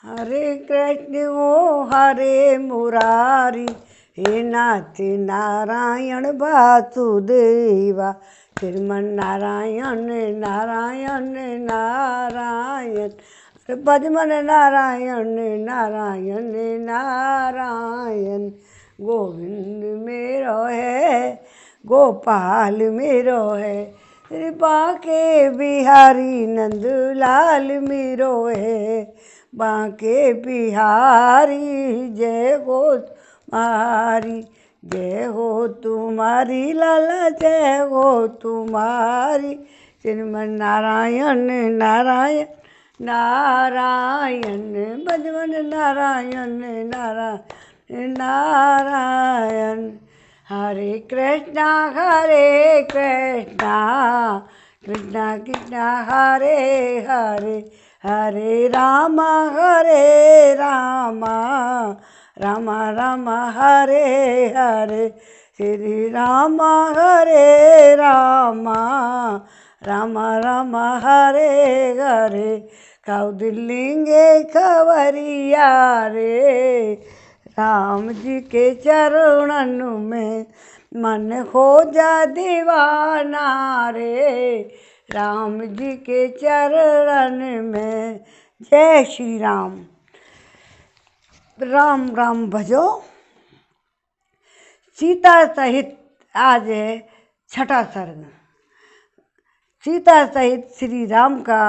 हरे कृष्ण ओ हरे मुरारी, हे नाथ नारायण वासुदेवा, श्रीमन नारायण नारायण नारायण, भजमन नारायण नारायण नारायण। गोविंद मेरो है गोपाल मेरो है, बाके बिहारी नंदलाल मेरो है। बाके बिहारी जय हो तुम्हारी, जय हो तुम्हारी लाला जय हो तुम्हारी, श्रीमन नारायण नारायण नारायण, भजमन नारायण नारायण नारायण। हरे कृष्णा कृष्णा कृष्णा हरे हरे, हरे राम राम राम हरे हरे, श्री राम हरे राम राम राम हरे हरे। कौदिलिंगे खबरिया रे, राम जी के चरणन में मन हो जा दीवाना रे, राम जी के चरण में। जय श्री राम। राम राम भजो। सीता सहित आज है छठा सर्ग। सीता सहित श्री राम का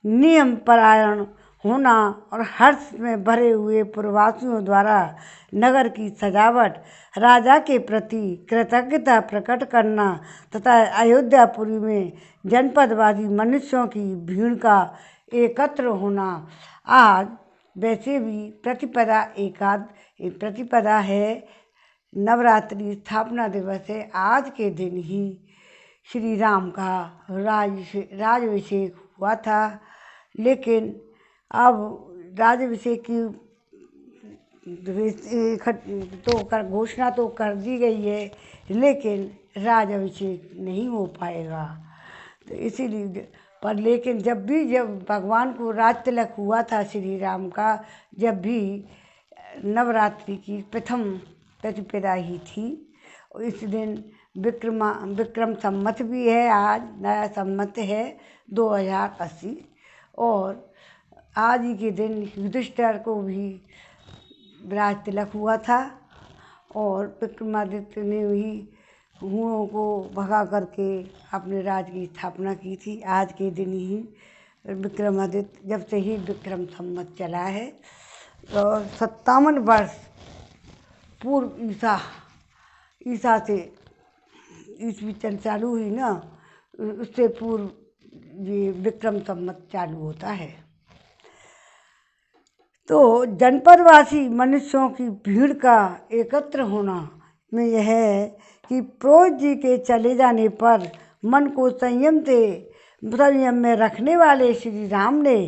नियम परायण होना और हर्ष में भरे हुए पुरवासियों द्वारा नगर की सजावट, राजा के प्रति कृतज्ञता प्रकट करना तथा अयोध्यापुरी में जनपदवासी मनुष्यों की भीड़ का एकत्र होना। आज वैसे भी प्रतिपदा है, नवरात्रि स्थापना दिवस है। आज के दिन ही श्री राम का राजाभिषेक हुआ था, लेकिन अब राज्याभिषेक की घोषणा तो कर दी गई है, लेकिन राज्याभिषेक नहीं हो पाएगा। तो इसीलिए लेकिन जब भगवान को राज तिलक हुआ था श्री राम का, जब भी नवरात्रि की प्रथम प्रतिपदा ही थी। और इस दिन विक्रम संवत भी है, आज नया संवत है 2080। और आज ही के दिन युधिष्ठिर को भी राज तिलक हुआ था और विक्रमादित्य ने भी हुओं को भगा करके अपने राज की स्थापना की थी। आज के दिन ही विक्रमादित्य, जब से ही विक्रम संवत चला है, और 57 वर्ष पूर्व ईसा से ईस्वी चालू हुई ना, उससे पूर्व ये विक्रम संवत चालू होता है। तो जनपदवासी मनुष्यों की भीड़ का एकत्र होना में यह है कि प्रोज जी के चले जाने पर मन को संयम में रखने वाले श्री राम ने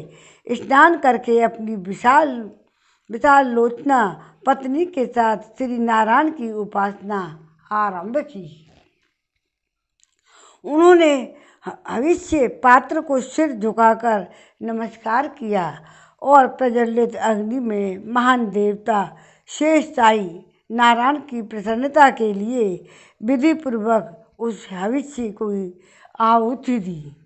स्नान करके अपनी विशाल लोचना पत्नी के साथ श्री नारायण की उपासना आरंभ की। उन्होंने हविष्य पात्र को सिर झुकाकर नमस्कार किया और प्रज्वलित अग्नि में महान देवता शेषशाही नारायण की प्रसन्नता के लिए विधि पूर्वक उस हविष्य को आहुति दी।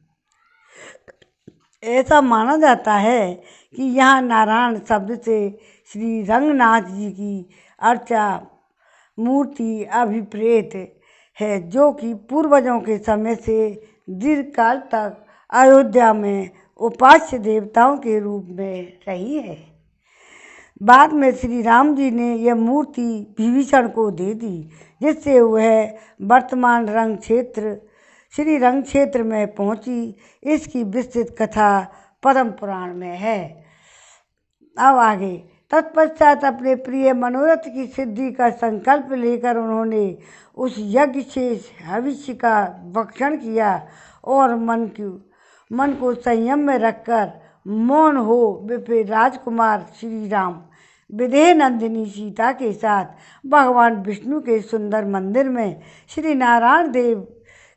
ऐसा माना जाता है कि यहाँ नारायण शब्द से श्री रंगनाथ जी की अर्चा मूर्ति अभिप्रेत है, जो कि पूर्वजों के समय से दीर्घकाल तक अयोध्या में उपास्य देवताओं के रूप में रही है। बाद में श्री राम जी ने यह मूर्ति विभीषण को दे दी, जिससे वह वर्तमान श्री रंग क्षेत्र में पहुंची। इसकी विस्तृत कथा पद्म पुराण में है। अब आगे, तत्पश्चात अपने प्रिय मनोरथ की सिद्धि का संकल्प लेकर उन्होंने उस यज्ञ से हविष्य का भक्षण किया और मन को संयम में रखकर मौन हो वे राजकुमार श्री राम विदेह नंदिनी सीता के साथ भगवान विष्णु के सुंदर मंदिर में श्री नारायण देव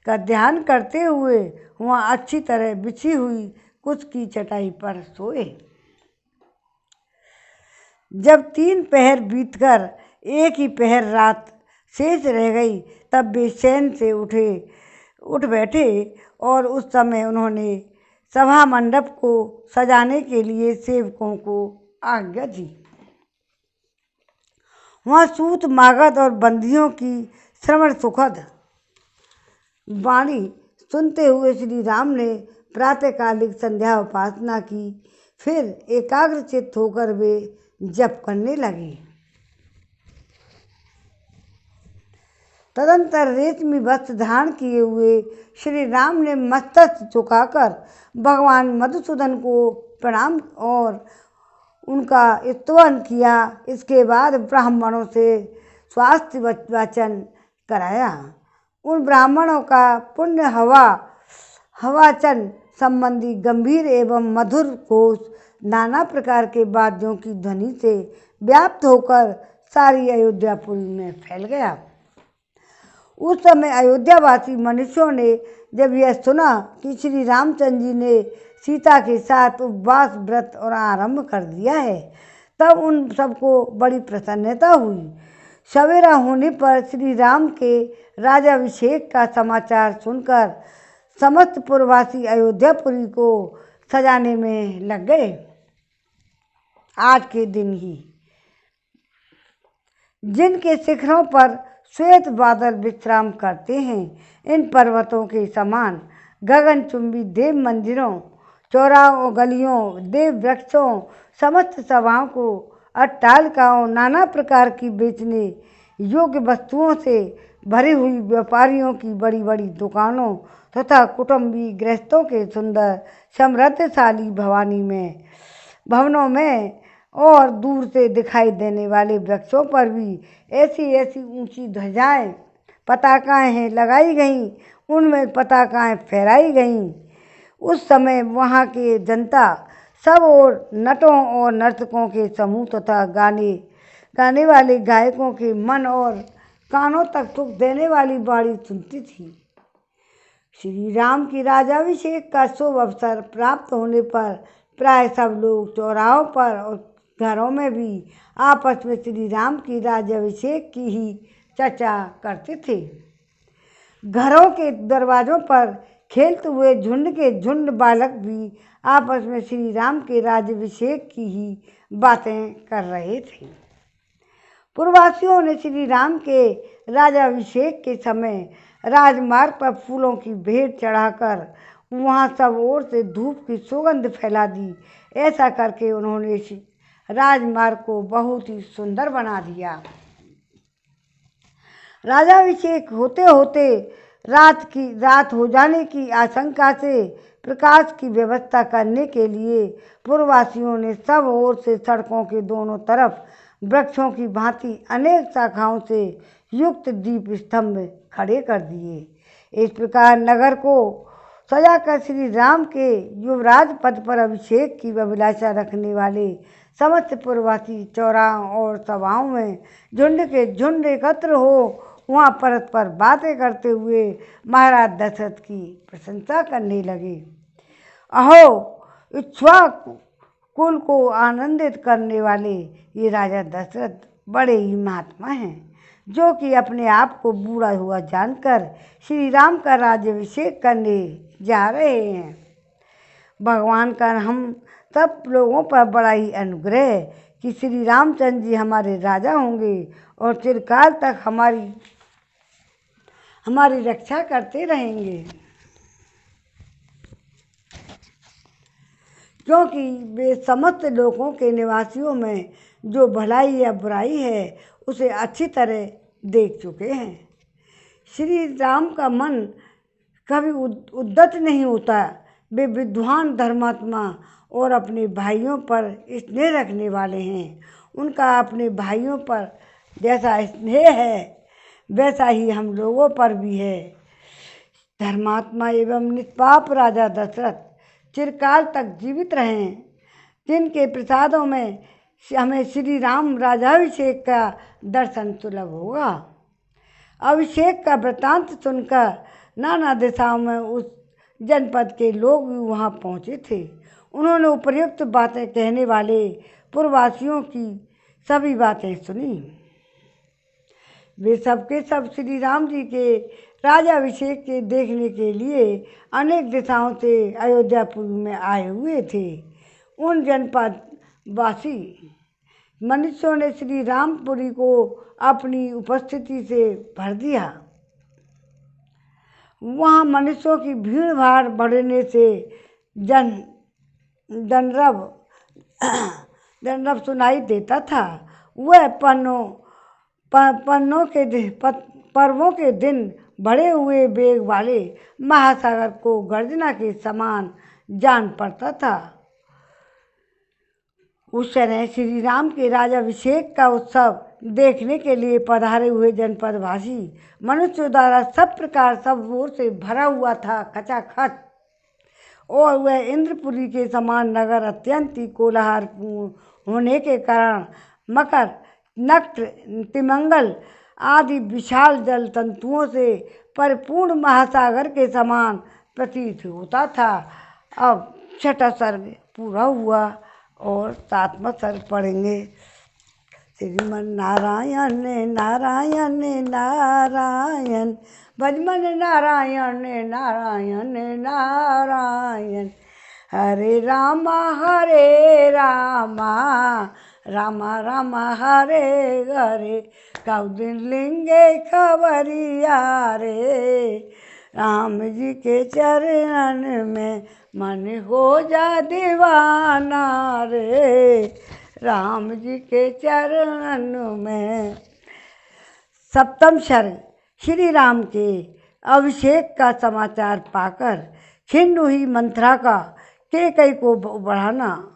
का ध्यान करते हुए वहाँ अच्छी तरह बिछी हुई कुश की चटाई पर सोए। जब 3 पहर बीतकर एक ही पहर रात शेष रह गई, तब वे चैन से उठ बैठे और उस समय उन्होंने सभा मंडप को सजाने के लिए सेवकों को आज्ञा दी। वहाँ सूत, मागध और बंदियों की श्रवण सुखद वाणी सुनते हुए श्री राम ने प्रातःकालिक संध्या उपासना की। फिर एकाग्रचित्त होकर वे जप करने लगे। तदंतर रेशमी वस्त्र धारण किए हुए श्री राम ने मस्तक झुकाकर भगवान मधुसूदन को प्रणाम और उनका स्तवन किया। इसके बाद ब्राह्मणों से स्वास्थ्य वाचन कराया। उन ब्राह्मणों का पुण्य हवाचन संबंधी गंभीर एवं मधुर घोष नाना प्रकार के वाद्यों की ध्वनि से व्याप्त होकर सारी अयोध्यापुरी में फैल गया। उस समय अयोध्यावासी मनुष्यों ने जब यह सुना कि श्री रामचंद्र जी ने सीता के साथ उपवास व्रत और आरंभ कर दिया है, तब उन सबको बड़ी प्रसन्नता हुई। सवेरा होने पर श्री राम के राज्याभिषेक का समाचार सुनकर समस्त पुरवासी अयोध्यापुरी को सजाने में लग गए। आज के दिन ही जिनके शिखरों पर श्वेत बादल विश्राम करते हैं, इन पर्वतों के समान गगनचुंबी देव मंदिरों, चौराहों, गलियों, देव वृक्षों, समस्त सभाओं को, अट्टालिकाओं, नाना प्रकार की बेचने योग्य वस्तुओं से भरी हुई व्यापारियों की बड़ी बड़ी दुकानों तथा कुटुंबी गृहस्थों के सुंदर समृद्धशाली भवनों में और दूर से दिखाई देने वाले वृक्षों पर भी ऐसी ऐसी ऊंची ध्वजाएं, पताकाएं लगाई गईं, उनमें पताकाएं फहराई गईं। उस समय वहाँ के जनता सब और नटों और नर्तकों के समूह तथा गाने वाले गायकों के मन और कानों तक सुख देने वाली वाणी सुनती थी। श्री राम की राज्याभिषेक का शुभ अवसर प्राप्त होने पर प्राय सब लोग चौराहों पर और घरों में भी आपस में श्री राम की राज्याभिषेक की ही चर्चा करते थे। घरों के दरवाजों पर खेलते हुए झुंड के झुंड बालक भी आपस में श्री राम के राज्याभिषेक की ही बातें कर रहे थे। पूर्ववासियों ने श्री राम के राज्याभिषेक के समय राजमार्ग पर फूलों की भेंट चढ़ाकर वहाँ सब ओर से धूप की सुगंध फैला दी। ऐसा करके उन्होंने राजमार्ग को बहुत ही सुंदर बना दिया। राज्याभिषेक होते होते रात हो जाने की आशंका से प्रकाश की व्यवस्था करने के लिए पूर्ववासियों ने सब ओर से सड़कों के दोनों तरफ वृक्षों की भांति अनेक शाखाओं से युक्त दीप स्तंभ खड़े कर दिए। इस प्रकार नगर को सजाकर श्री राम के युवराज पद पर अभिषेक की अभिलाषा रखने वाले समस्त पूर्ववासी चौराहों और सभाओं में झुंड के झुंड एकत्र हो वहाँ परस्पर बातें करते हुए महाराज दशरथ की प्रशंसा करने लगे। अहो, इक्ष्वाकु कुल को आनंदित करने वाले ये राजा दशरथ बड़े ही महात्मा हैं, जो कि अपने आप को बूढ़ा हुआ जानकर श्री राम का राज्याभिषेक करने जा रहे हैं। भगवान का हम सब लोगों पर बड़ा ही अनुग्रह है कि श्री रामचंद्र जी हमारे राजा होंगे और चिरकाल तक हमारी रक्षा करते रहेंगे, क्योंकि वे समस्त लोगों के निवासियों में जो भलाई या बुराई है उसे अच्छी तरह देख चुके हैं। श्री राम का मन कभी उद्यत नहीं होता। वे विद्वान, धर्मात्मा और अपने भाइयों पर स्नेह रखने वाले हैं। उनका अपने भाइयों पर जैसा स्नेह है वैसा ही हम लोगों पर भी है। धर्मात्मा एवं निष्पाप राजा दशरथ चिरकाल तक जीवित रहें, जिनके प्रसादों में हमें श्री राम राज्याभिषेक का दर्शन सुलभ होगा। अभिषेक का वृत्तांत सुनकर नाना दिशाओं में उस जनपद के लोग भी वहाँ पहुँचे थे। उन्होंने उपर्युक्त बातें कहने वाले पूर्ववासियों की सभी बातें सुनी। वे सबके सब श्री राम जी के राजाभिषेक के देखने के लिए अनेक दिशाओं से अयोध्यापुर में आए हुए थे। उन जनपद वासी मनुष्यों ने श्री रामपुरी को अपनी उपस्थिति से भर दिया। वहाँ मनुष्यों की भीड़ भाड़ बढ़ने से जनरब सुनाई देता था। वह पर्वों के दिन बढ़े हुए वेग वाले महासागर को गर्जना के समान जान पड़ता था। उस समय श्री राम के राजाभिषेक का उत्सव देखने के लिए पधारे हुए जनपदवासी मनुष्यों द्वारा सब प्रकार सब ओर से भरा हुआ था खचाखच। और वह इंद्रपुरी के समान नगर अत्यंत ही कोलाहलपूर्ण होने के कारण मकर, नक्र, तिमंगल आदि विशाल जल तंतुओं से परिपूर्ण महासागर के समान प्रतीत होता था। अब छठा सर्ग पूरा हुआ और सातवां सर्ग पढ़ेंगे। श्रीमन नारायण नारायण नारायण भजमन नारायण नारायण नारायण हरे रामा रामा रामा हरे हरे कब दिन लेंगे खबरिया रे। राम जी के चरण में मन हो जा दीवाना रे। राम जी के चरण में। सप्तम सर्ग श्री राम के अभिषेक का समाचार पाकर खिन्न हुई मंथरा का कैकेयी को बढ़ाना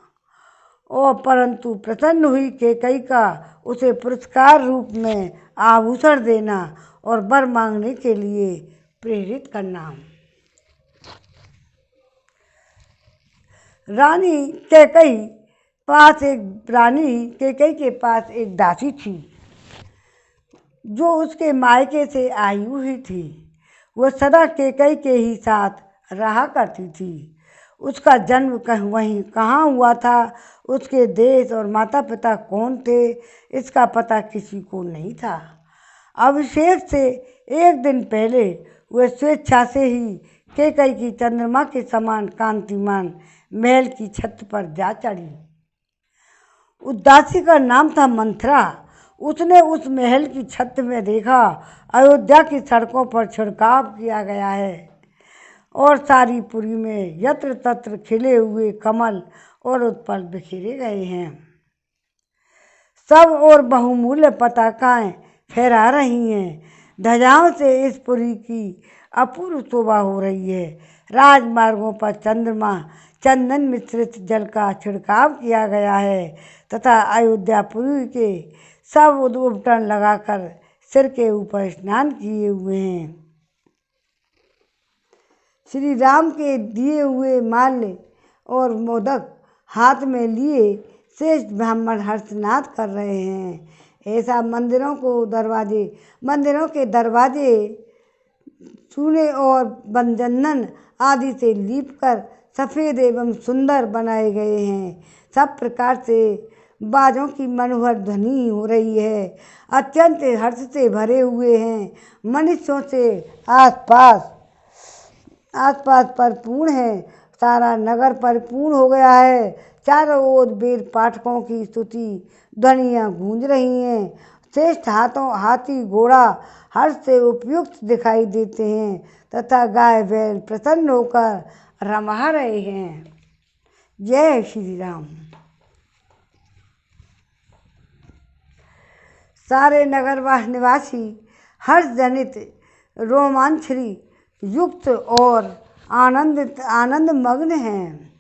और परंतु प्रसन्न हुई कैकेयी का उसे पुरस्कार रूप में आभूषण देना और वर मांगने के लिए प्रेरित करना। रानी कैकेयी के पास एक दासी थी जो उसके मायके से आई हुई थी। वह सदा कैकेयी के ही साथ रहा करती थी। उसका जन्म कहाँ हुआ था, उसके देश और माता पिता कौन थे, इसका पता किसी को नहीं था। अभिषेक से एक दिन पहले वह स्वेच्छा से ही कैकेयी की चंद्रमा के समान कांतिमान महल की छत पर जा चढ़ी। उस दासी का नाम था मंथरा। उसने उस महल की छत में देखा अयोध्या की सड़कों पर छिड़काव किया गया है और सारी पुरी में यत्र तत्र खिले हुए कमल और उत्पल बिखेरे गए हैं। सब और बहुमूल्य पताकाएं फहरा रही हैं। ध्वजाओं से इस पुरी की अपूर्व शोभा हो रही है। राजमार्गों पर चंदन मिश्रित जल का छिड़काव किया गया है तथा अयोध्यापुरी के सब उपटन लगाकर सिर के ऊपर स्नान किए हुए हैं। श्री राम के दिए हुए माल्य और मोदक हाथ में लिए श्रेष्ठ ब्राह्मण हर्षनाद कर रहे हैं। ऐसा मंदिरों के दरवाजे चूने और बंजन आदि से लीपकर सफ़ेद एवं सुंदर बनाए गए हैं। सब प्रकार से बाजों की मनोहर ध्वनि हो रही है। अत्यंत हर्ष से भरे हुए हैं। मनुष्यों से आसपास परिपूर्ण है। सारा नगर परिपूर्ण हो गया है। चारों ओर वेद पाठकों की स्तुति ध्वनियाँ गूंज रही हैं। श्रेष्ठ हाथी घोड़ा हर्ष से उपयुक्त दिखाई देते हैं तथा गाय बैल प्रसन्न होकर रमा रहे हैं। जय श्री राम। सारे नगर निवासी हर्ष जनित रोमांचरी युक्त और आनंद मग्न हैं।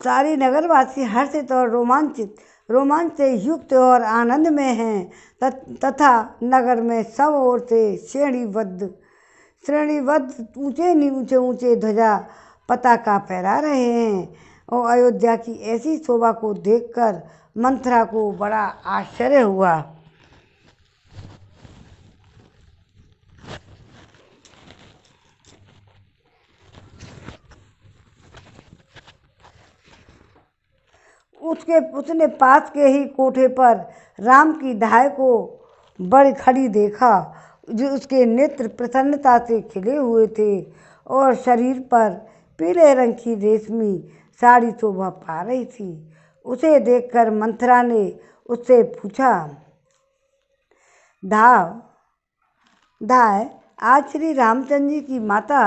सारे नगरवासी हर्षित और रोमांच से युक्त और आनंद में हैं तथा नगर में सब ओर से श्रेणीबद्ध ऊंचे ध्वजा पताका फहरा रहे हैं। और अयोध्या की ऐसी शोभा को देखकर मंथरा को बड़ा आश्चर्य हुआ। उसने पास के ही कोठे पर राम की धाय को बड़ी खड़ी देखा, जो उसके नेत्र प्रसन्नता से खिले हुए थे और शरीर पर पीले रंग की रेशमी साड़ी शोभा पा रही थी। उसे देखकर मंथरा ने उससे पूछा, धाय, आज श्री रामचंद्र जी की माता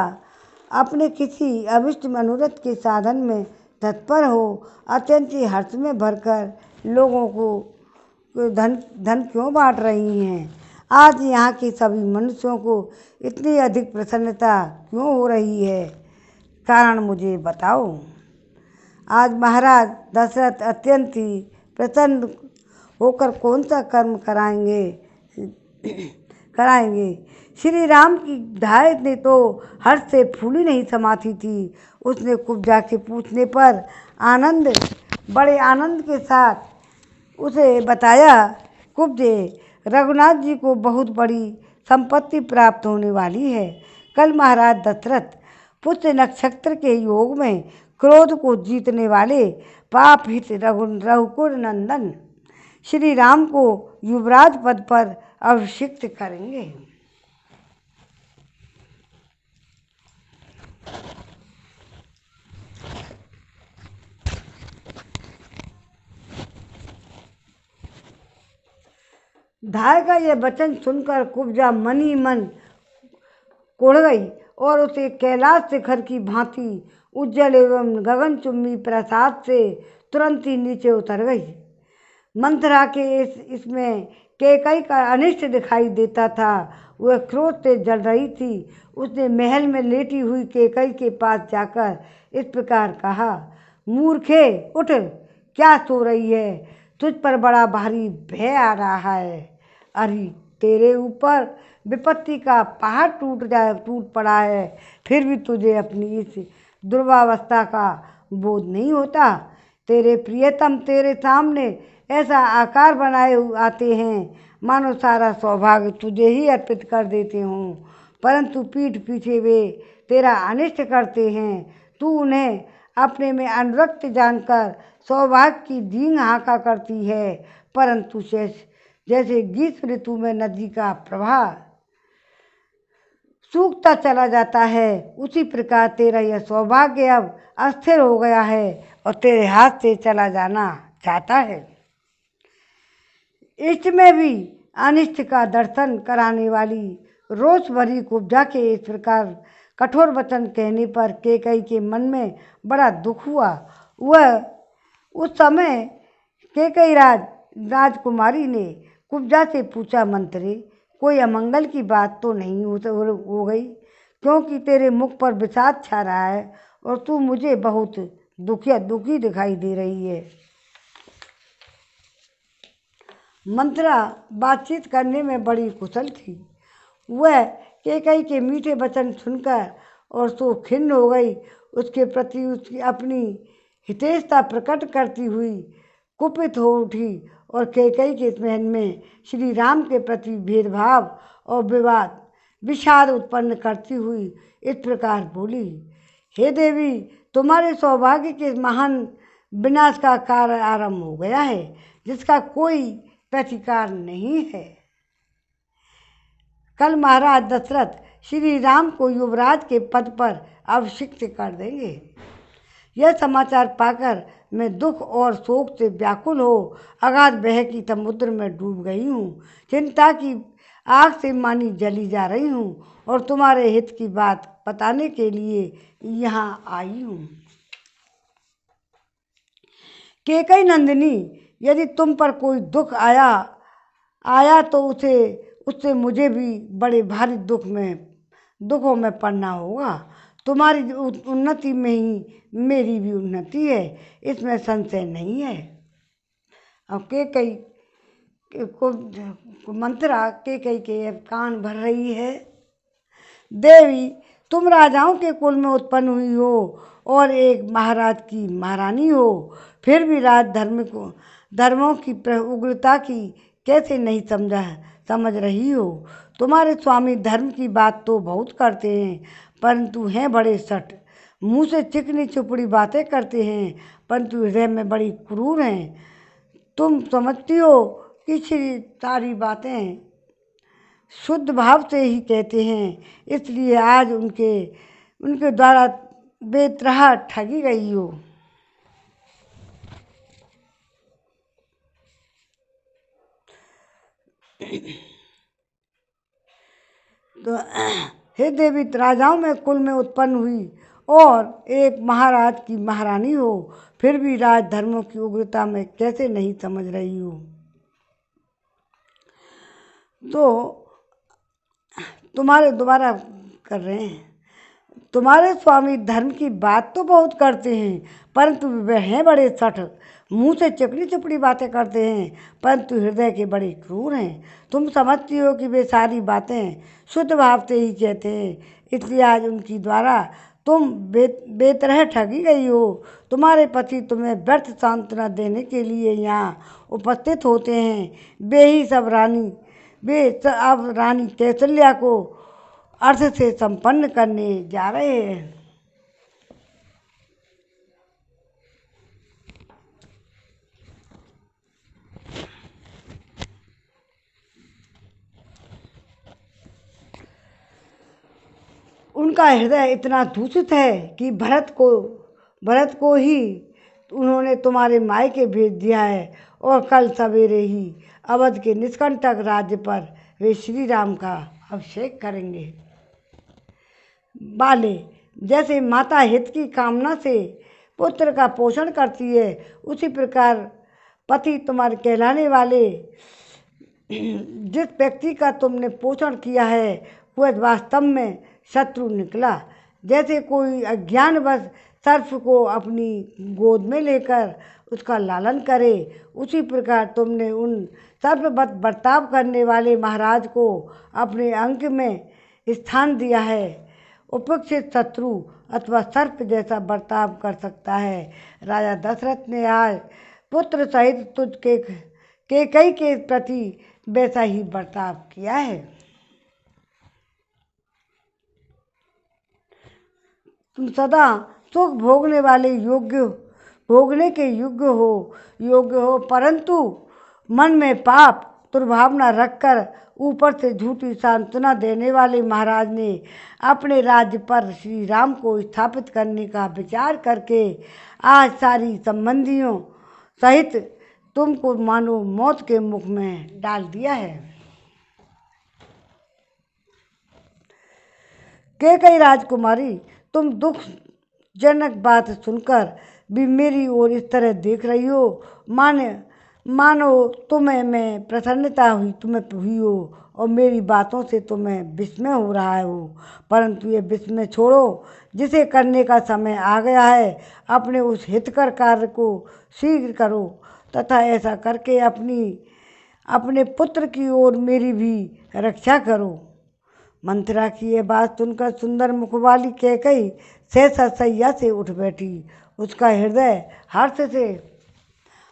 अपने किसी अभिष्ट मनोरथ के साधन में तत्पर हो अत्यंत हर्ष में भरकर लोगों को धन क्यों बांट रही हैं? आज यहाँ के सभी मनुष्यों को इतनी अधिक प्रसन्नता क्यों हो रही है? कारण मुझे बताओ। आज महाराज दशरथ अत्यंत ही प्रसन्न होकर कौन सा कर्म कराएंगे। श्री राम की धाय ने तो हर्ष से फूली नहीं समाती थी। उसने कुब्जा के पूछने पर बड़े आनंद के साथ उसे बताया, कुब्जे, रघुनाथ जी को बहुत बड़ी संपत्ति प्राप्त होने वाली है। कल महाराज दशरथ पुष्य नक्षत्र के योग में क्रोध को जीतने वाले पाप हित रघुकुल नंदन श्री राम को युवराज पद पर अभिषिक्त करेंगे। धाय का यह वचन सुनकर कुब्जा मन ही मन कोढ़ गई और उसे कैलाश शिखर की भांति उज्जवल एवं गगनचुंबी प्रसाद से तुरंत ही नीचे उतर गई। मंथरा के इसमें कैकई का अनिष्ट दिखाई देता था। वह क्रोध से जल रही थी। उसने महल में लेटी हुई कैकई के पास जाकर इस प्रकार कहा, मूर्खे, उठ, क्या सो रही है? तुझ पर बड़ा भारी भय आ रहा है। अरे, तेरे ऊपर विपत्ति का पहाड़ टूट पड़ा है, फिर भी तुझे अपनी इस दुर्वावस्था का बोध नहीं होता। तेरे प्रियतम तेरे सामने ऐसा आकार बनाए आते हैं मानो सारा सौभाग्य तुझे ही अर्पित कर देते हों, परंतु पीठ पीछे वे तेरा अनिष्ट करते हैं। तू उन्हें अपने में अनुरक्त जानकर सौभाग्य की दीन हाका करती है, परंतु जैसे ग्रीष्म ऋतु में नदी का प्रवाह सूखता चला जाता है, उसी प्रकार तेरा यह सौभाग्य अब अस्थिर हो गया है और तेरे हाथ से चला जाना चाहता है। इष्ट में भी अनिष्ट का दर्शन कराने वाली रोष भरी कुब्जा के इस प्रकार कठोर वचन कहने पर कैकई के मन में बड़ा दुख हुआ। वह उस समय कैकई राजकुमारी ने कुब्जा से पूछा, मंत्री, कोई अमंगल की बात तो नहीं हो गई? क्योंकि तेरे मुख पर विषाद छा रहा है और तू मुझे बहुत दुखी दिखाई दे रही है। मंथरा बातचीत करने में बड़ी कुशल थी। वह कैकई के मीठे वचन सुनकर और सो खिन्न हो गई। उसके प्रति उसकी अपनी हितेशता प्रकट करती हुई कुपित हो उठी और कैकई के मन में श्री राम के प्रति भेदभाव और विषाद उत्पन्न करती हुई इस प्रकार बोली, हे देवी, तुम्हारे सौभाग्य के महान विनाश का कार्य आरंभ हो गया है, जिसका कोई प्रतिकार नहीं है। कल महाराज दशरथ श्री राम को युवराज के पद पर अभिषिक्त कर देंगे। यह समाचार पाकर मैं दुख और शोक से व्याकुल हो अगाध भय की समुद्र में डूब गई हूँ। चिंता की आग से मानी जली जा रही हूँ और तुम्हारे हित की बात बताने के लिए यहाँ आई हूँ। कैकई नंदिनी, यदि तुम पर कोई दुख आया तो उससे मुझे भी बड़े भारी दुखों में पड़ना होगा। तुम्हारी उन्नति में ही मेरी भी उन्नति है, इसमें संशय नहीं है। अब कैकई को मंथरा कैकई के कान भर रही है। देवी, तुम राजाओं के कुल में उत्पन्न हुई हो और एक महाराज की महारानी हो, फिर भी धर्मों की उग्रता की कैसे नहीं समझ रही हो। तुम्हारे स्वामी धर्म की बात तो बहुत करते हैं, परंतु हैं बड़े सट। मुंह से चिकनी चुपड़ी बातें करते हैं परंतु हृदय में बड़ी क्रूर हैं। तुम समझती हो कि श्री सारी बातें शुद्ध भाव से ही कहते हैं, इसलिए आज उनके उनके द्वारा बेतरह ठगी गई हो। तो हे देवी, राजाओं में कुल में उत्पन्न हुई और एक महाराज की महारानी हो, फिर भी राज धर्मों की उग्रता में कैसे नहीं समझ रही हो। तो तुम्हारे दोबारा कर रहे हैं। तुम्हारे स्वामी धर्म की बात तो बहुत करते हैं परंतु वे हैं बड़े सठ। मुंह से चिकनी चुपड़ी बातें करते हैं परंतु हृदय के बड़े क्रूर हैं। तुम समझती हो कि वे सारी बातें शुद्ध भाव से ही कहते हैं, इसलिए आज उनकी द्वारा तुम बेतरह ठगी गई हो। तुम्हारे पति तुम्हें व्यर्थ सांत्वना देने के लिए यहाँ उपस्थित होते हैं। वे अब रानी कौशल्या को अर्थ से संपन्न करने जा रहे हैं। उनका हृदय इतना दूषित है कि भरत को ही उन्होंने तुम्हारे मायके भेज दिया है और कल सवेरे ही अवध के निष्कंटक राज्य पर वे श्री राम का अभिषेक करेंगे। बाले, जैसे माता हित की कामना से पुत्र का पोषण करती है, उसी प्रकार पति तुम्हारे कहलाने वाले जिस व्यक्ति का तुमने पोषण किया है वह वास्तव में शत्रु निकला। जैसे कोई अज्ञानवश सर्प को अपनी गोद में लेकर उसका लालन करे, उसी प्रकार तुमने उन सर्पवत बर्ताव करने वाले महाराज को अपने अंक में स्थान दिया है। उपेक्षित शत्रु अथवा सर्प जैसा बर्ताव कर सकता है। राजा दशरथ ने आज पुत्र सहित तुझ कैकेयी के प्रति वैसा ही बर्ताव किया है। तुम सदा सुख भोगने के योग्य हो परंतु मन में पाप दुर्भावना रखकर ऊपर से झूठी सांत्वना देने वाले महाराज ने अपने राज्य पर श्री राम को स्थापित करने का विचार करके आज सारी संबंधियों सहित तुमको मानो मौत के मुख में डाल दिया है। कैकेयी राजकुमारी, तुम दुखजनक बात सुनकर भी मेरी ओर इस तरह देख रही हो मानो तुम्हें मैं प्रसन्नता हुई हो और मेरी बातों से तुम्हें विस्मय हो रहा हो। परंतु ये विस्मय छोड़ो, जिसे करने का समय आ गया है अपने उस हितकर कार्य को शीघ्र करो तथा ऐसा करके अपने पुत्र की ओर मेरी भी रक्षा करो। मंथरा की यह बात सुनकर सुंदर मुख वाली कैकेयी सहसा शैया से उठ बैठी। उसका हृदय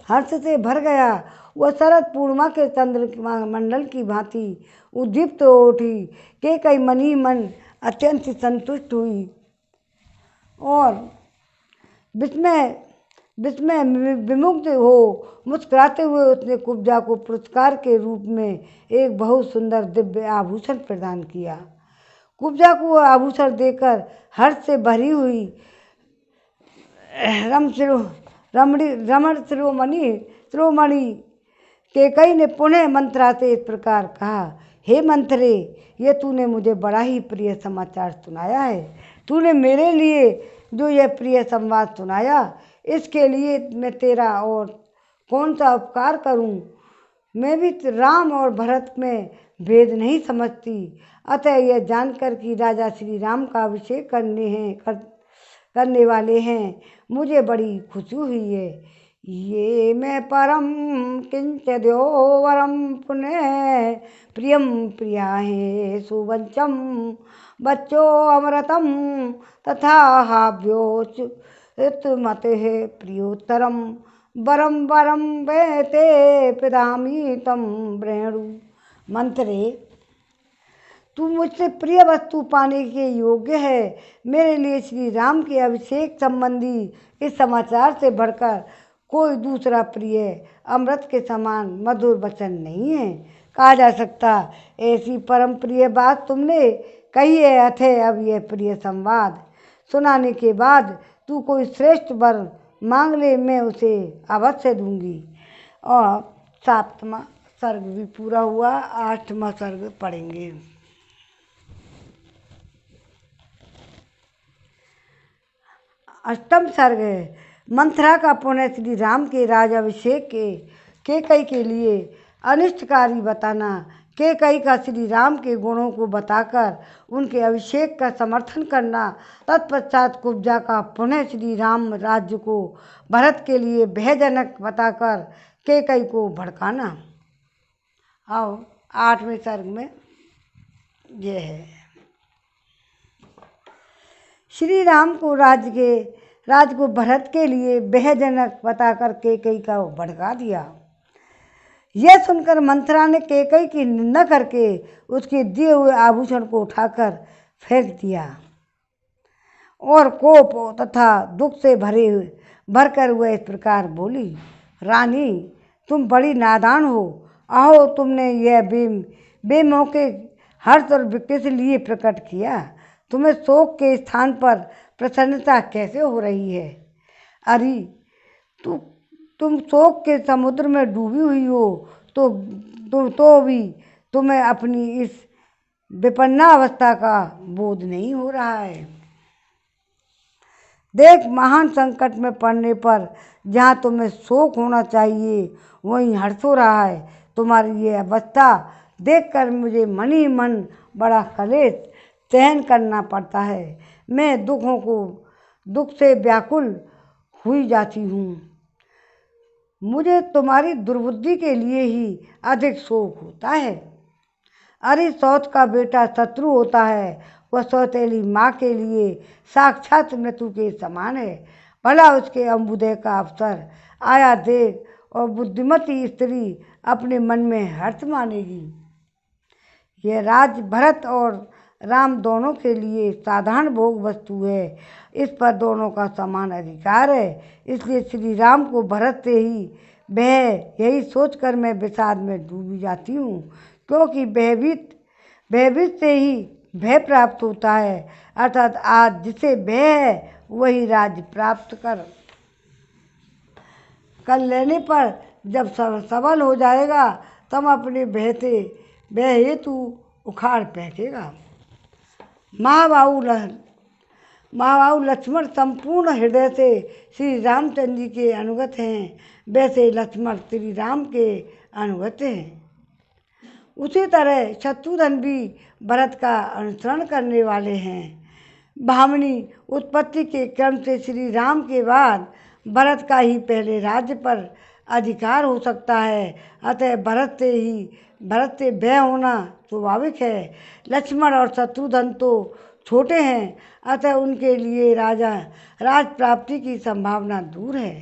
हर्ष से भर गया। वह शरद पूर्णिमा के चंद्र मंडल की भांति उद्दीप्त हो उठी। कैकेयी मन ही मन अत्यंत संतुष्ट हुई और विस्मय विमुग्ध हो मुस्कुराते हुए उसने कुब्जा को पुरस्कार के रूप में एक बहुत सुंदर दिव्य आभूषण प्रदान किया। कुब्जा को वह आभूषण देकर हर्ष से भरी हुई रमण शिरोमणि कैकेयी ने पुनः मंत्रा से इस प्रकार कहा, हे मंथरे, ये तूने मुझे बड़ा ही प्रिय समाचार सुनाया है। तूने मेरे लिए जो यह प्रिय संवाद सुनाया इसके लिए मैं तेरा और कौन सा उपकार करूं। मैं भी राम और भरत में भेद नहीं समझती, अतः यह जानकर कि राजा श्री राम का अभिषेक करने वाले हैं मुझे बड़ी खुशी हुई है। ये मैं परम किंचद्यो वरम पुनः प्रियम प्रियाहे सुवंचम बच्चो अमृतम तथा हाव्योच ऋतुमत प्रियोत्तरम वरम वरम वेते पिदामी तम ब्रेणु। मंत्रे, तू मुझसे प्रिय वस्तु पाने के योग्य है। मेरे लिए श्री राम के अभिषेक संबंधी इस समाचार से बढ़कर कोई दूसरा प्रिय अमृत के समान मधुर वचन नहीं है कहा जा सकता। ऐसी परम प्रिय बात तुमने कही है अथय अब यह प्रिय संवाद सुनाने के बाद तू कोई श्रेष्ठ वर मांग ले, मैं उसे अवश्य दूंगी। और 7वां सर्ग भी पूरा हुआ, 8वां सर्ग पढ़ेंगे। अष्टम सर्ग है। मंथरा का पुण्य श्री राम के राजाभिषेक के कैकई के लिए अनिष्टकारी बताना। कैकई का श्री राम के गुणों को बताकर उनके अभिषेक का समर्थन करना। तत्पश्चात कुब्जा का पुनः श्री राम राज्य को भरत के लिए भयजनक बताकर कैकई को भड़काना। आओ 8वें सर्ग में ये है। श्री राम को राज्य को भरत के लिए भयजनक बताकर कैकई का भड़का दिया। यह सुनकर मंथरा ने कैकई की निंदा करके उसके दिए हुए आभूषण को उठाकर फेंक दिया और कोप तथा दुख से भरकर वह इस प्रकार बोली, रानी तुम बड़ी नादान हो। आओ तुमने यह बेमौके हर्ष और किस लिए प्रकट किया। तुम्हें शोक के स्थान पर प्रसन्नता कैसे हो रही है। अरे तुम शोक के समुद्र में डूबी हुई हो तो भी तुम्हें अपनी इस विपन्ना अवस्था का बोध नहीं हो रहा है। देख महान संकट में पड़ने पर जहाँ तुम्हें शोक होना चाहिए वहीं हर्ष हो रहा है। तुम्हारी ये अवस्था देखकर मुझे मन ही मन बड़ा कलेश सहन करना पड़ता है। मैं दुख से व्याकुल हुई जाती हूँ। मुझे तुम्हारी दुर्बुद्धि के लिए ही अधिक शोक होता है। अरे सौत का बेटा शत्रु होता है, वह सौतेली माँ के लिए साक्षात मृत्यु के समान है। भला उसके अम्बुदय का अवसर आया देख और बुद्धिमती स्त्री अपने मन में हर्ष मानेगी। यह राज्य भरत और राम दोनों के लिए साधारण भोग वस्तु है। इस पर दोनों का समान अधिकार है। इसलिए श्री राम को भरत से ही यही सोचकर मैं विषाद में डूबी जाती हूँ, क्योंकि भयभीत से ही भय प्राप्त होता है। अर्थात आज जिसे भय है वही राज्य प्राप्त कर लेने पर जब सबल हो जाएगा तब अपने भय हेतु उखाड़ फेंकेगा। महाबाहु लक्ष्मण संपूर्ण हृदय से श्री रामचंद्र जी के अनुगत हैं, वैसे लक्ष्मण श्री राम के अनुगत हैं। उसी तरह शत्रुघ्न भी भरत का अनुसरण करने वाले हैं। भामिनी उत्पत्ति के क्रम से श्री राम के बाद भरत का ही पहले राज्य पर अधिकार हो सकता है। अतः भरत से भय होना स्वाभाविक है। लक्ष्मण और शत्रुघ्न तो छोटे हैं, अतः उनके लिए राज प्राप्ति की संभावना दूर है।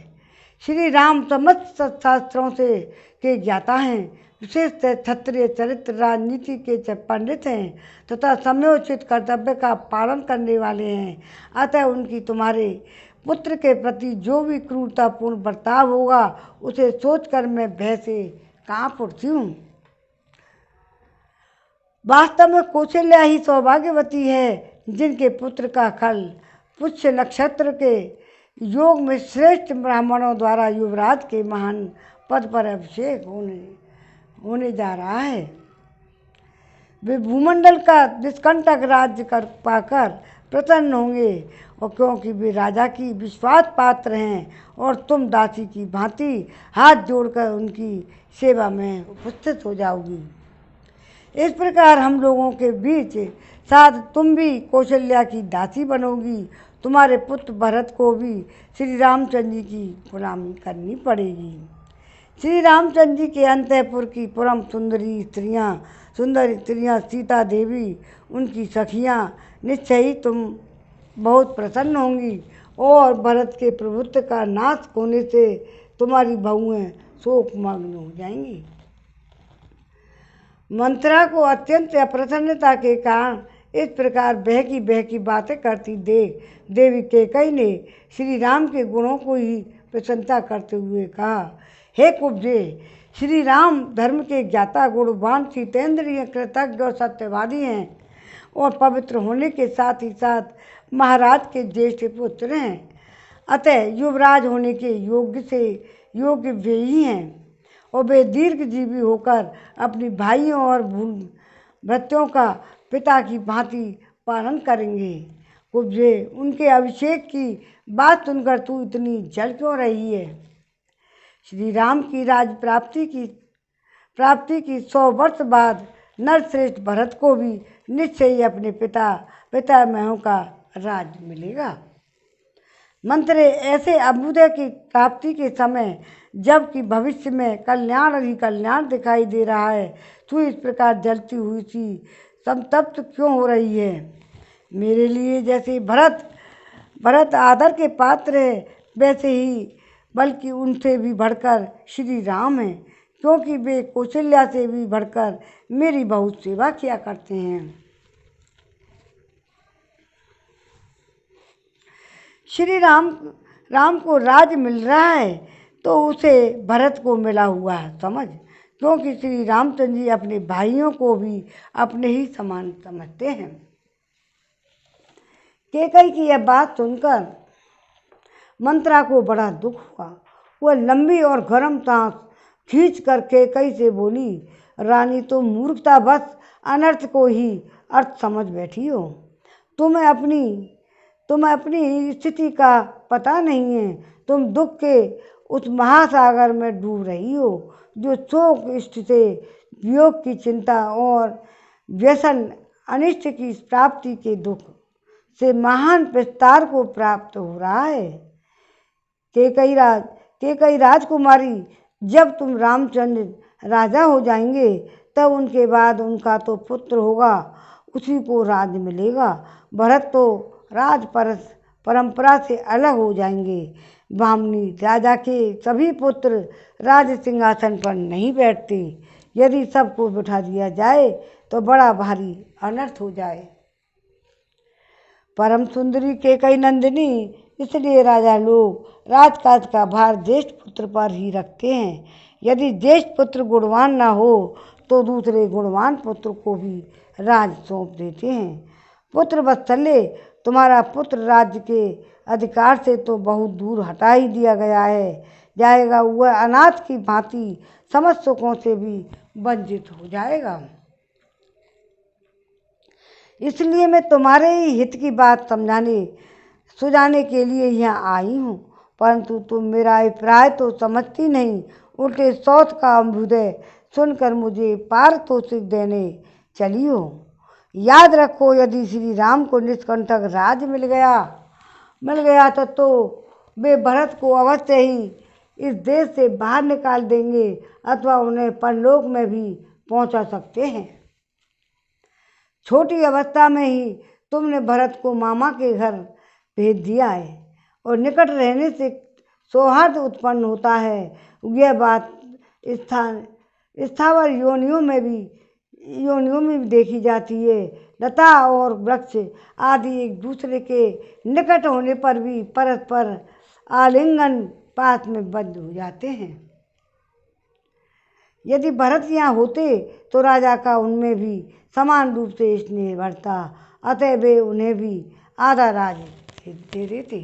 श्री राम समस्त शास्त्रों के ज्ञाता हैं, विशेषतः क्षत्रिय चरित्र राजनीति के पंडित हैं तथा समयोचित कर्तव्य का पालन करने वाले हैं। अतः उनकी तुम्हारे पुत्र के प्रति जो भी क्रूरतापूर्ण बर्ताव होगा उसे सोचकर मैं भय से कांप उठती हूँ। वास्तव में कौशल्या ही सौभाग्यवती है, जिनके पुत्र का कल पुष्य नक्षत्र के योग में श्रेष्ठ ब्राह्मणों द्वारा युवराज के महान पद पर अभिषेक होने जा रहा है। वे भूमंडल का निष्कंटक राज्य पाकर प्रसन्न होंगे, और क्योंकि वे राजा की विश्वास पात्र हैं और तुम दासी की भांति हाथ जोड़कर उनकी सेवा में उपस्थित हो जाओगी। इस प्रकार हम लोगों के बीच साथ तुम भी कौशल्या की दासी बनोगी। तुम्हारे पुत्र भरत को भी श्री रामचंद्र जी की गुलामी करनी पड़ेगी। श्री रामचंद्र जी के अंतःपुर की परम सुंदर स्त्रियाँ सीता देवी, उनकी सखियाँ निश्चय ही तुम बहुत प्रसन्न होंगी, और भरत के प्रभुत्व का नाश होने से तुम्हारी बहुएं शोकमग्न हो जाएंगी। मंत्रा को अत्यंत अप्रसन्नता के कारण इस प्रकार बहकी बातें करती देख देवी कैकेयी ने श्री राम के गुणों को ही प्रशंसा करते हुए कहा, हे कुब्जे, श्री राम धर्म के ज्ञाता, गुणवान, जितेंद्रिय, कृतज्ञ और सत्यवादी हैं और पवित्र होने के साथ ही साथ महाराज के ज्येष्ठ पुत्र हैं। अतः युवराज होने के योग्य वे ही हैं और वे दीर्घजीवी होकर अपनी भाइयों और भ्रातृयों का पिता की भांति पालन करेंगे। कुब्जे, उनके अभिषेक की बात सुनकर तू इतनी जल क्यों रही है? श्री राम की राज प्राप्ति की 100 वर्ष बाद नरश्रेष्ठ भरत को भी निश्चय ही अपने पितामहों का राज मिलेगा। मंत्रे, ऐसे अभ्युदय की प्राप्ति के समय जबकि भविष्य में कल्याण ही कल्याण दिखाई दे रहा है, तू इस प्रकार जलती हुई सी संतप्त क्यों हो रही है? मेरे लिए जैसे भरत आदर के पात्र है, वैसे ही बल्कि उनसे भी बढ़कर श्री राम हैं, क्योंकि वे कौशल्या से भी बढ़कर मेरी बहुत सेवा किया करते हैं। श्री राम को राज मिल रहा है तो उसे भरत को मिला हुआ है समझ, क्योंकि श्री रामचंद्र जी अपने भाइयों को भी अपने ही समान समझते हैं। कैकेयी की यह बात सुनकर मंत्रा को बड़ा दुख हुआ। वह लंबी और गर्म सांस खींच कर कैकेयी से बोली, रानी, तुम मूर्खतावश अनर्थ को ही अर्थ समझ बैठी हो। तुम्हें अपनी स्थिति का पता नहीं है। तुम दुख के उस महासागर में डूब रही हो जो शोक, इष्ट से वियोग की चिंता और व्यसन अनिष्ट की प्राप्ति के दुख से महान विस्तार को प्राप्त हो रहा है। कैकेयी राजकुमारी, जब तुम रामचंद्र राजा हो जाएंगे तब उनके बाद उनका तो पुत्र होगा, उसी को राज मिलेगा। भरत तो राज परंपरा से अलग हो जाएंगे। भामिनी राजा के सभी पुत्र राज सिंहासन पर नहीं बैठते। यदि सबको बिठा दिया जाए तो बड़ा भारी अनर्थ हो जाए। परम सुंदरी कैकेयी नंदिनी, इसलिए राजा लोग राजकाज का भार ज्येष्ठ पुत्र पर ही रखते हैं। यदि ज्येष्ठ पुत्र गुणवान न हो तो दूसरे गुणवान पुत्र को भी राज सौंप देते हैं। पुत्र वत्सल्य, तुम्हारा पुत्र राज्य के अधिकार से तो बहुत दूर हटा ही दिया जाएगा। वह अनाथ की भांति समस्त सुखों से भी वंचित हो जाएगा। इसलिए मैं तुम्हारे ही हित की बात सुझाने के लिए यहाँ आई हूँ, परंतु तुम मेरा अभिप्राय तो समझती नहीं, उल्टे सौत का अभ्युदय सुनकर मुझे पारितोषिक देने चली हो। याद रखो, यदि श्री राम को निष्कंटक राज मिल गया तो वे भरत को अवश्य ही इस देश से बाहर निकाल देंगे अथवा उन्हें परलोक में भी पहुंचा सकते हैं। छोटी अवस्था में ही तुमने भरत को मामा के घर भेज दिया है और निकट रहने से सौहार्द उत्पन्न होता है। यह बात स्थावर योनियों में भी देखी जाती है। लता और वृक्ष आदि एक दूसरे के निकट होने पर भी परस्पर आलिंगन पास में बंद हो जाते हैं। यदि भरत यहाँ होते तो राजा का उनमें भी समान रूप से स्नेह बढ़ता, अतः वे उन्हें भी आधा राज दे देते।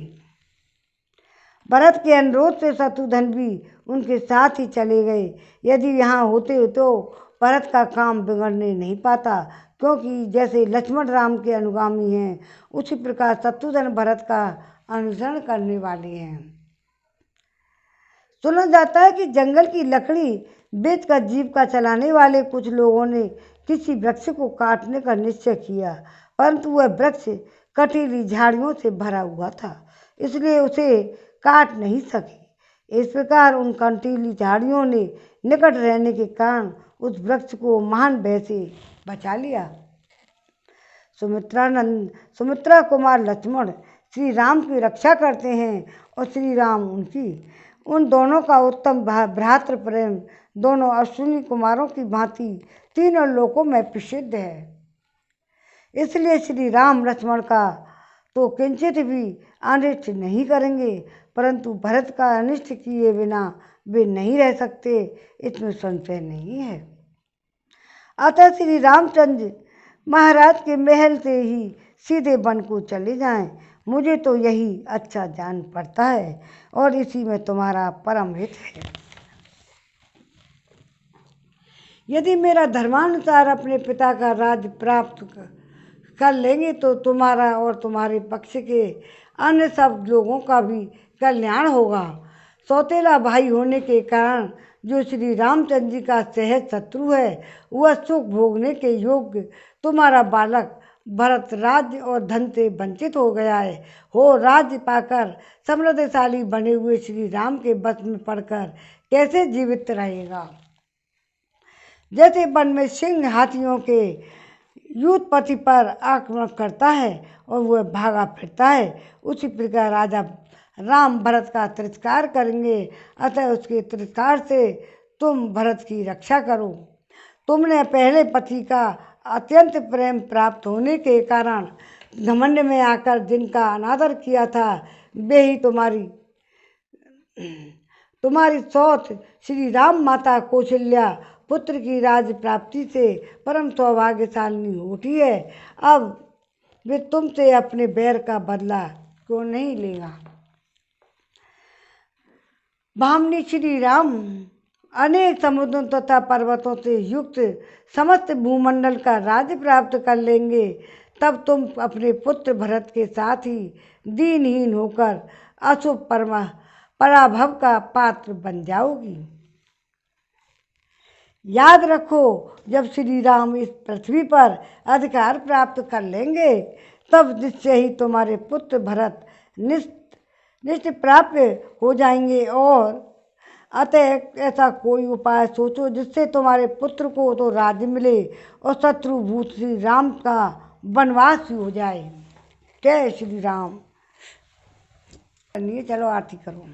भरत के अनुरोध से शत्रुघ्न भी उनके साथ ही चले गए। यदि यहाँ होते तो भरत का काम बिगड़ने नहीं पाता, क्योंकि जैसे लक्ष्मण राम के अनुगामी हैं, उसी प्रकार शत्रुघ्न भरत का अनुसरण करने वाले हैं। सुना जाता है कि जंगल की लकड़ी बेचकर जीविका चलाने वाले कुछ लोगों ने किसी वृक्ष को काटने का निश्चय किया, परंतु वह वृक्ष कटीली झाड़ियों से भरा हुआ था, इसलिए उसे काट नहीं सके। इस प्रकार उन कटीली झाड़ियों ने निकट रहने के कारण उस वृक्ष को महान भय से बचा लिया। सुमित्रा कुमार लक्ष्मण श्री राम की रक्षा करते हैं और श्री राम उन दोनों का उत्तम भ्रातृ प्रेम दोनों अश्विनी कुमारों की भांति तीनों लोकों में प्रसिद्ध है। इसलिए श्री राम लक्ष्मण का तो किंचित भी अनिष्ट नहीं करेंगे, परंतु भरत का अनिष्ट किए बिना वे नहीं रह सकते, इसमें संशय नहीं है। अतः श्री रामचंद्र महाराज के महल से ही सीधे वन को चले जाएं, मुझे तो यही अच्छा जान पड़ता है और इसी में तुम्हारा परम हित है। यदि मेरा धर्मानुसार अपने पिता का राज्य प्राप्त कर लेंगे तो तुम्हारा और तुम्हारे पक्ष के अन्य सब लोगों का भी कल्याण होगा। सौतेला भाई होने के कारण जो श्री रामचंद्र जी का सहज शत्रु है, वह सुख भोगने के योग्य तुम्हारा बालक भरत राज्य और धन से वंचित हो गया है। हो राज्य पाकर समृद्धशाली बने हुए श्री राम के बस में पड़कर कैसे जीवित रहेगा। जैसे वन में सिंह हाथियों के युद्धपति पर आक्रमण करता है और वह भागा फिरता है, उसी प्रकार राजा राम भरत का तिरस्कार करेंगे। अतः उसके तिरस्कार से तुम भरत की रक्षा करो। तुमने पहले पति का अत्यंत प्रेम प्राप्त होने के कारण घमंड में आकर जिनका अनादर किया था, वे ही तुम्हारी सौत श्री राम माता कौशल्या पुत्र की राज प्राप्ति से परम सौभाग्यशालिनी होती है। अब वे तुमसे अपने बैर का बदला क्यों नहीं लेगा। भामनी श्री राम अनेक समुद्रों तथा पर्वतों से युक्त समस्त भूमंडल का राज्य प्राप्त कर लेंगे, तब तुम अपने पुत्र भरत के साथ ही दीनहीन होकर अशुभ पराभव का पात्र बन जाओगी। याद रखो, जब श्री राम इस पृथ्वी पर अधिकार प्राप्त कर लेंगे, तब निश्चय ही तुम्हारे पुत्र भरत निश्चय प्राप्त हो जाएंगे। और अतः ऐसा कोई उपाय सोचो जिससे तुम्हारे पुत्र को तो राज्य मिले और शत्रुभूत श्री राम का वनवास भी हो जाए। जय श्री राम। चलो आरती करो।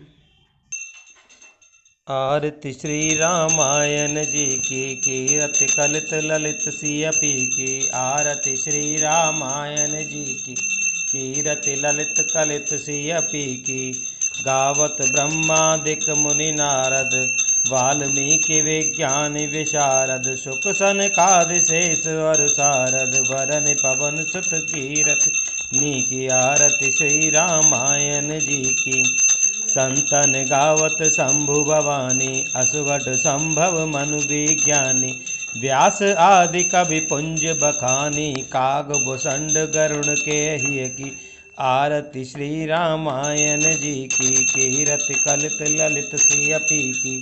आरती श्री रामायण जी की कीरत कलित ललित सियपी की। आरती श्री रामायण जी की कीरत ललित कलित सियपी की। गावत ब्रह्मादिक मुनि नारद वाल्मीकि विज्ञान विशारद। सुख सनकादिशेष और सारद वरन पवन सुत कीरत नी। आरती श्री रामायण जी की। संतन गावत शंभु भवानी असुगट संभव मनु विज्ञानी। व्यास आदि कवि पुंज बखानी काग भुसंड गरुण के हिय की। आरती श्री रामायण जी की कीरत कलित ललित सियपी की।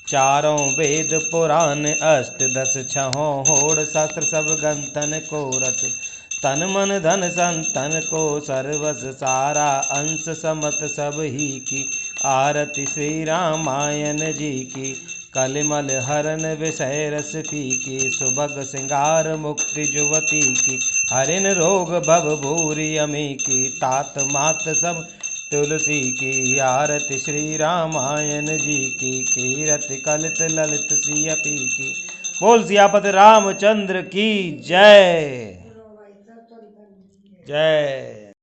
चारों वेद पुराण अष्ट दस छहों होड़ शास्त्र सब गंतन को रस। तन मन धन संतन को सर्वस सारा अंश समत सब ही की। आरती श्री रामायण जी की। कलिमल हरन विषय रस फीकी। सुभग सिंगार मुक्ति जुवती की। हरिन रोग भव भूरि अमी की। तात मात सब तुलसी की। आरती श्री रामायण जी की कीरत कलित ललित सियपी की। बोल सियापति रामचंद्र की जय। जय।